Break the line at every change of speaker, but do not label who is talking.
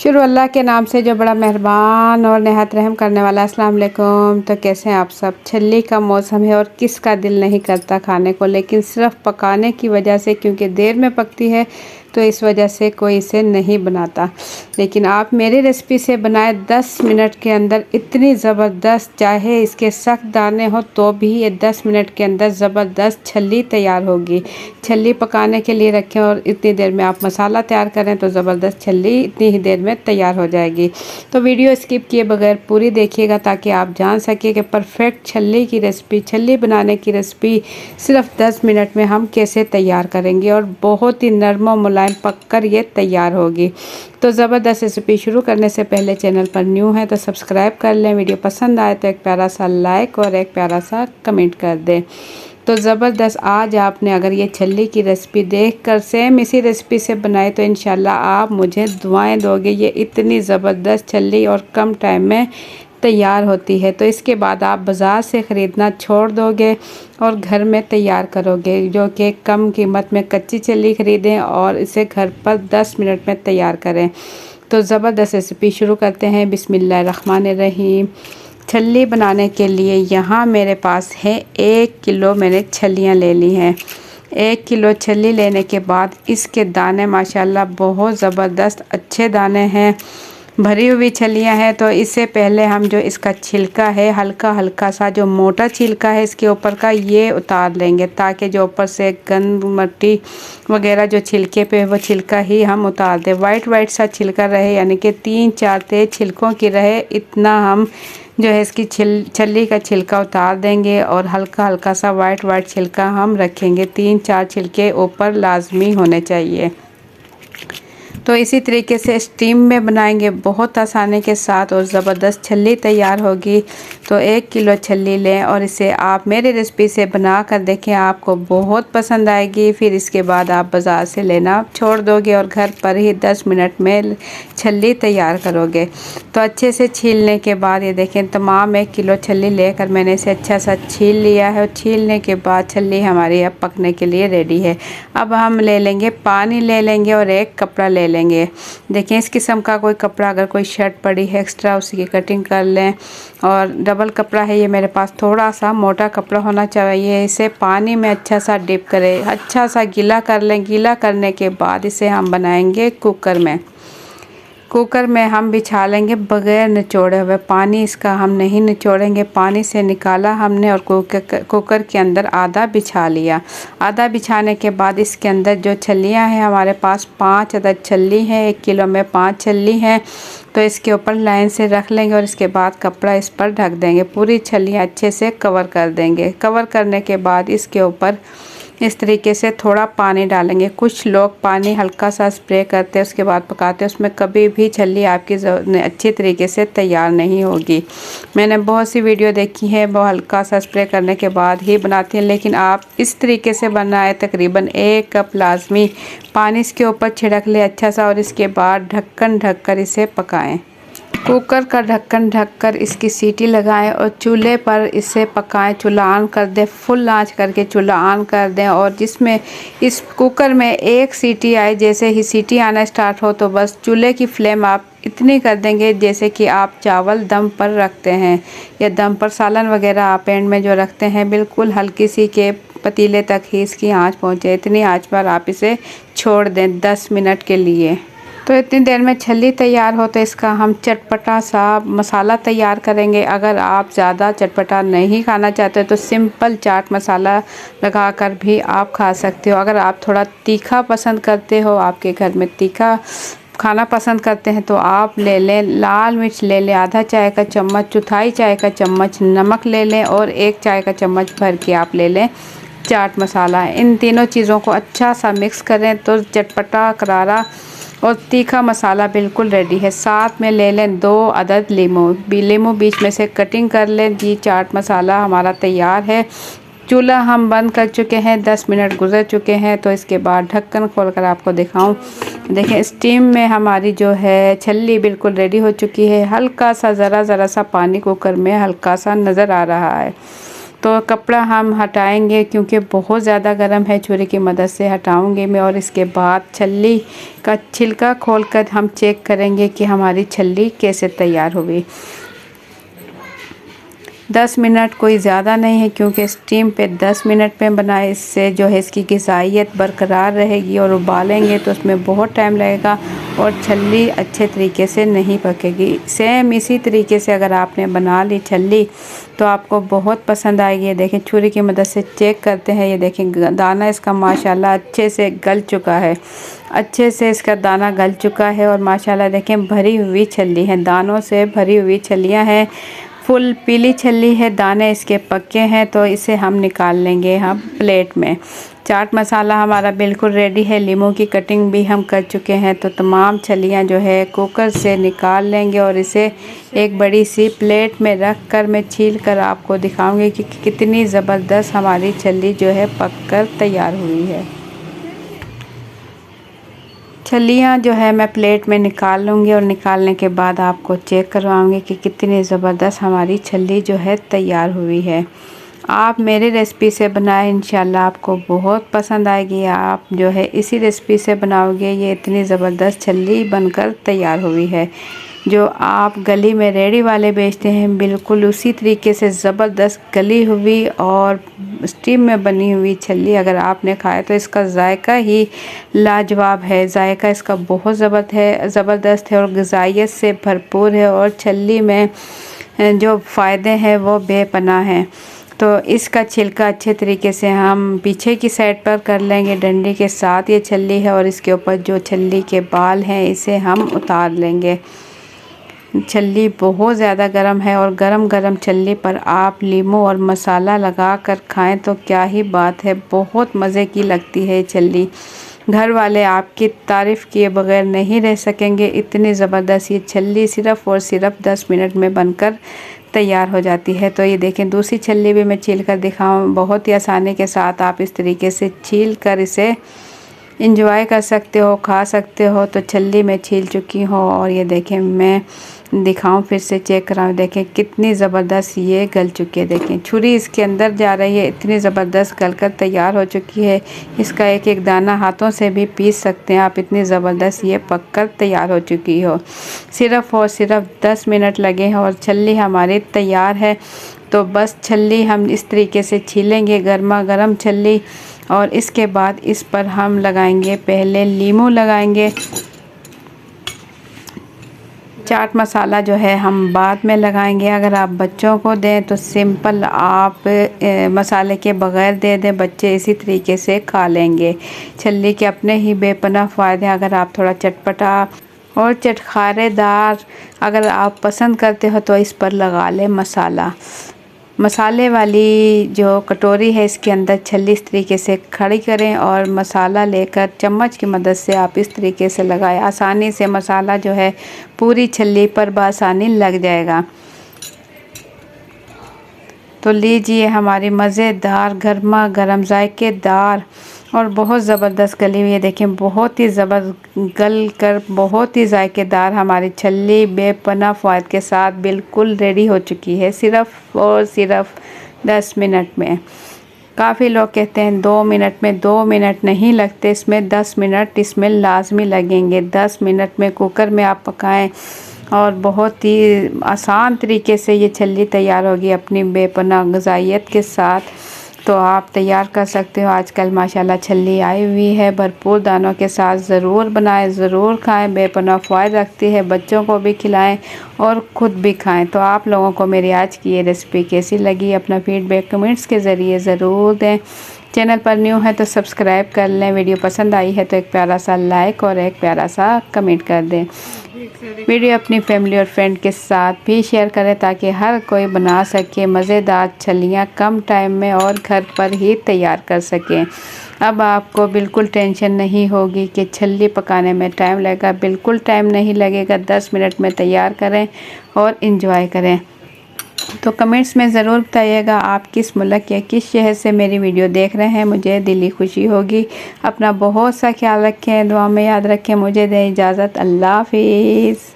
शुरू अल्लाह के नाम से जो बड़ा मेहरबान और नहायत रहम करने वाला। अस्सलाम वालेकुम। तो कैसे हैं आप सब। छल्ली का मौसम है और किसका दिल नहीं करता खाने को, लेकिन सिर्फ पकाने की वजह से, क्योंकि देर में पकती है तो इस वजह से कोई इसे नहीं बनाता। लेकिन आप मेरी रेसिपी से बनाए 10 मिनट के अंदर इतनी ज़बरदस्त, चाहे इसके सख्त दाने हो तो भी ये 10 मिनट के अंदर ज़बरदस्त छल्ली तैयार होगी। छल्ली पकाने के लिए रखें और इतनी देर में आप मसाला तैयार करें तो ज़बरदस्त छल्ली इतनी ही देर में तैयार हो जाएगी। तो वीडियो स्किप किए बगैर पूरी देखिएगा ताकि आप जान सकें कि परफेक्ट छल्ली की रेसिपी, छल्ली बनाने की रेसिपी सिर्फ 10 मिनट में हम कैसे तैयार करेंगे और बहुत ही नरम और मुलायम पककर ये तैयार होगी। तो ज़बरदस्त रेसिपी शुरू करने से पहले चैनल पर न्यू है तो सब्सक्राइब कर लें। वीडियो पसंद आए तो एक प्यारा सा लाइक और एक प्यारा सा कमेंट कर दें। तो ज़बरदस्त आज आपने अगर ये छल्ली की रेसिपी देखकर सेम इसी रेसिपी से बनाए तो इंशाल्लाह आप मुझे दुआएं दोगे। ये इतनी ज़बरदस्त छल्ली और कम टाइम में तैयार होती है, तो इसके बाद आप बाज़ार से ख़रीदना छोड़ दोगे और घर में तैयार करोगे, जो कि कम कीमत में कच्ची छल्ली ख़रीदें और इसे घर पर 10 मिनट में तैयार करें। तो ज़बरदस्त रेसिपी शुरू करते हैं। बिस्मिल्लाहिर्रहमानिर्रहीम। छल्ली बनाने के लिए यहाँ मेरे पास है 1 किलो मैंने छल्लियाँ ले ली हैं। 1 किलो छल्ली लेने के बाद इसके दाने माशाल्लाह बहुत ज़बरदस्त अच्छे दाने हैं, भरी हुई छलियाँ हैं। तो इससे पहले हम जो इसका छिलका है, हल्का हल्का सा जो मोटा छिलका है इसके ऊपर का, ये उतार लेंगे ताकि जो ऊपर से गंद मिट्टी वगैरह जो छिलके पे वो छिलका ही हम उतार दें। वाइट सा छिलका रहे, यानी कि 3-4 तेज छिलकों की रहे, इतना हम जो है इसकी छल्ली का छिलका उतार देंगे और हल्का हल्का सा वाइट छिलका हम रखेंगे। 3-4 छिलके ऊपर लाजमी होने चाहिए। तो इसी तरीके से स्टीम में बनाएंगे बहुत आसानी के साथ और ज़बरदस्त छल्ली तैयार होगी। तो 1 किलो छल्ली लें और इसे आप मेरी रेसिपी से बना कर देखें, आपको बहुत पसंद आएगी। फिर इसके बाद आप बाज़ार से लेना छोड़ दोगे और घर पर ही 10 मिनट में छल्ली तैयार करोगे। तो अच्छे से छीलने के बाद ये देखें, तमाम 1 किलो छल्ली लेकर मैंने इसे अच्छा सा छील लिया है और छीलने के बाद छल्ली हमारी अब पकने के लिए रेडी है। अब हम ले लेंगे पानी, ले लेंगे और एक कपड़ा ले लेंगे। देखें इस किस्म का कोई कपड़ा, अगर कोई शर्ट पड़ी है एक्स्ट्रा उसकी कटिंग कर लें। और डबल कपड़ा है ये मेरे पास, थोड़ा सा मोटा कपड़ा होना चाहिए। इसे पानी में अच्छा सा डिप करें, अच्छा सा गीला कर लें। गीला करने के बाद इसे हम बनाएंगे कुकर में। कुकर में हम बिछा लेंगे बगैर निचोड़े हुए। पानी इसका हम नहीं निचोड़ेंगे, पानी से निकाला हमने और कुकर के अंदर आधा बिछा लिया। आधा बिछाने के बाद इसके अंदर जो छल्लियाँ हैं हमारे पास 5 अदद छल्ली हैं, 1 किलो में 5 छल्ली हैं। तो इसके ऊपर लाइन से रख लेंगे और इसके बाद कपड़ा इस पर ढक देंगे। पूरी छल्लियाँ अच्छे से कवर कर देंगे। कवर करने के बाद इसके ऊपर इस तरीके से थोड़ा पानी डालेंगे। कुछ लोग पानी हल्का सा स्प्रे करते हैं उसके बाद पकाते हैं, उसमें कभी भी छल्ली आपकी अच्छी तरीके से तैयार नहीं होगी। मैंने बहुत सी वीडियो देखी है वो हल्का सा स्प्रे करने के बाद ही बनाती हैं, लेकिन आप इस तरीके से बनाए तकरीबन 1 कप लाजमी पानी इसके ऊपर छिड़क ले अच्छा सा और इसके बाद ढक्कन ढककर इसे पकाएं। कुकर का ढक्कन ढककर इसकी सीटी लगाएं और चूल्हे पर इसे पकाएं। चूल्हा ऑन कर दें, फुल आंच करके चूल्हा ऑन कर दें और जिसमें इस कुकर में 1 सीटी आए, जैसे ही सीटी आना स्टार्ट हो तो बस चूल्हे की फ्लेम आप इतनी कर देंगे जैसे कि आप चावल दम पर रखते हैं या दम पर सालन वगैरह आप एंड में जो रखते हैं, बिल्कुल हल्की सी के पतीले तक ही इसकी आँच पहुँचे। इतनी आँच पर आप इसे छोड़ दें 10 मिनट के लिए। तो इतनी देर में छल्ली तैयार हो तो इसका हम चटपटा सा मसाला तैयार करेंगे। अगर आप ज़्यादा चटपटा नहीं खाना चाहते तो सिंपल चाट मसाला लगाकर भी आप खा सकते हो। अगर आप थोड़ा तीखा पसंद करते हो, आपके घर में तीखा खाना पसंद करते हैं तो आप ले लें लाल मिर्च ले लें आधा चाय का चम्मच, चौथाई चाय का चम्मच नमक ले लें और 1 चाय का चम्मच भर के आप ले लें चाट मसाला। इन तीनों चीज़ों को अच्छा सा मिक्स करें तो चटपटा, करारा और तीखा मसाला बिल्कुल रेडी है। साथ में ले लें 2 अदद लीमू, लीमू बीच में से कटिंग कर लें। जी चाट मसाला हमारा तैयार है। चूल्हा हम बंद कर चुके हैं, 10 मिनट गुजर चुके हैं। तो इसके बाद ढक्कन खोलकर आपको दिखाऊं। देखें स्टीम में हमारी जो है छल्ली बिल्कुल रेडी हो चुकी है। हल्का सा ज़रा सा पानी कुकर में हल्का सा नज़र आ रहा है। तो कपड़ा हम हटाएंगे क्योंकि बहुत ज़्यादा गर्म है, छुरी की मदद से हटाऊंगी मैं। और इसके बाद छल्ली का छिलका खोलकर हम चेक करेंगे कि हमारी छल्ली कैसे तैयार हुई। 10 मिनट कोई ज़्यादा नहीं है क्योंकि स्टीम पे 10 मिनट पे बनाए, इससे जो है इसकी ग़िज़ाइयत बरकरार रहेगी। और उबालेंगे तो उसमें बहुत टाइम लगेगा और छल्ली अच्छे तरीके से नहीं पकेगी। सेम इसी तरीके से अगर आपने बना ली छल्ली तो आपको बहुत पसंद आएगी। ये देखें, छुरी की मदद से चेक करते हैं। ये देखें दाना इसका माशाल्लाह अच्छे से गल चुका है, अच्छे से इसका दाना गल चुका है। और माशाल्लाह देखें भरी हुई छल्ली है, दानों से भरी हुई छल्लियाँ हैं, फुल पीली छल्ली है, दाने इसके पक्के हैं। तो इसे हम निकाल लेंगे हम प्लेट में। चाट मसाला हमारा बिल्कुल रेडी है, लीमू की कटिंग भी हम कर चुके हैं। तो तमाम छल्लियाँ जो है कुकर से निकाल लेंगे और इसे एक बड़ी सी प्लेट में रख कर मैं छील कर आपको दिखाऊंगी कि कितनी ज़बरदस्त हमारी छल्ली जो है पक कर तैयार हुई है। छल्लियाँ जो है मैं प्लेट में निकाल लूँगी और निकालने के बाद आपको चेक करवाऊँगी कि कितनी ज़बरदस्त हमारी छल्ली जो है तैयार हुई है। आप मेरी रेसिपी से बनाएं, इंशाल्लाह आपको बहुत पसंद आएगी। आप जो है इसी रेसिपी से बनाओगे, ये इतनी ज़बरदस्त छल्ली बनकर तैयार हुई है। जो आप गली में रेडी वाले बेचते हैं बिल्कुल उसी तरीके से ज़बरदस्त गली हुई और स्टीम में बनी हुई छल्ली अगर आपने खाया तो इसका जायका ही लाजवाब है। जायका इसका बहुत ज़बरदस्त है और ग़िज़ाइयत से भरपूर है और छल्ली में जो फ़ायदे हैं वो बेपनाह हैं। तो इसका छिलका अच्छे तरीके से हम पीछे की साइड पर कर लेंगे। डंडी के साथ ये छल्ली है और इसके ऊपर जो छल्ली के बाल हैं इसे हम उतार लेंगे। छल्ली बहुत ज़्यादा गर्म है और गरम गरम छल्ली पर आप लीमू और मसाला लगा कर खाएं तो क्या ही बात है, बहुत मज़े की लगती है छल्ली। घर वाले आपकी तारीफ़ किए बगैर नहीं रह सकेंगे। इतनी ज़बरदस्त ये छल्ली सिर्फ़ और सिर्फ 10 मिनट में बनकर तैयार हो जाती है। तो ये देखें, दूसरी छल्ली भी मैं छील कर दिखाऊँ। बहुत ही आसानी के साथ आप इस तरीके से छील कर इसे इंजॉय कर सकते हो, खा सकते हो। तो छल्ली मैं छील चुकी हूँ और ये देखें, मैं दिखाऊं फिर से चेक कराऊं। देखें कितनी ज़बरदस्त ये गल चुकी है। देखें छुरी इसके अंदर जा रही है, इतनी ज़बरदस्त गल कर तैयार हो चुकी है। इसका एक एक दाना हाथों से भी पीस सकते हैं आप, इतनी ज़बरदस्त ये पक कर तैयार हो चुकी हो। सिर्फ़ और सिर्फ 10 मिनट लगे हैं और छल्ली हमारी तैयार है। तो बस छल्ली हम इस तरीके से छीलेंगे, गर्मा गर्म छल्ली। और इसके बाद इस पर हम लगाएंगे, पहले लीमू लगाएंगे। चाट मसाला जो है हम बाद में लगाएंगे। अगर आप बच्चों को दें तो सिंपल आप मसाले के बगैर दे दें, बच्चे इसी तरीके से खा लेंगे। छल्ली के अपने ही बेपनाह फ़ायदे। अगर आप थोड़ा चटपटा और चटखारेदार अगर आप पसंद करते हो तो इस पर लगा लें मसाला। मसाले वाली जो कटोरी है इसके अंदर छल्ली इस तरीके से खड़ी करें और मसाला लेकर चम्मच की मदद से आप इस तरीके से लगाएं। आसानी से मसाला जो है पूरी छल्ली पर बासानी लग जाएगा। तो लीजिए हमारी मज़ेदार गर्मा गर्म जायकेदार और बहुत ज़बरदस्त गली हुई है। देखें बहुत ही गल कर बहुत ही जायकेदार हमारी छल्ली बेपनाह फ़ायदे के साथ बिल्कुल रेडी हो चुकी है, सिर्फ़ और सिर्फ 10 मिनट में। काफ़ी लोग कहते हैं 2 मिनट में, 2 मिनट नहीं लगते, इसमें 10 मिनट इसमें लाजमी लगेंगे। 10 मिनट में कुकर में आप पकाएं और बहुत ही आसान तरीके से ये छल्ली तैयार होगी अपनी बेपनाह ग़िज़ाइयत के साथ। तो आप तैयार कर सकते हो। आजकल माशाल्लाह छल्ली आई हुई है भरपूर दानों के साथ। ज़रूर बनाएं, ज़रूर खाएं, बेपनाह फ़ायदा रखती है। बच्चों को भी खिलाएं और ख़ुद भी खाएं। तो आप लोगों को मेरी आज की ये रेसिपी कैसी लगी अपना फीडबैक कमेंट्स के ज़रिए ज़रूर दें। चैनल पर न्यू है तो सब्सक्राइब कर लें। वीडियो पसंद आई है तो एक प्यारा सा लाइक और एक प्यारा सा कमेंट कर दें। वीडियो अपनी फैमिली और फ्रेंड के साथ भी शेयर करें ताकि हर कोई बना सके मज़ेदार छल्लियाँ कम टाइम में और घर पर ही तैयार कर सकें। अब आपको बिल्कुल टेंशन नहीं होगी कि छल्ली पकाने में टाइम लगेगा, बिल्कुल टाइम नहीं लगेगा। 10 मिनट में तैयार करें और इंजॉय करें। तो कमेंट्स में ज़रूर बताइएगा आप किस मुल्क या किस शहर से मेरी वीडियो देख रहे हैं, मुझे दिली खुशी होगी। अपना बहुत सा ख्याल रखें, दुआ में याद रखें। मुझे दें इजाज़त, अल्लाह हाफिज़।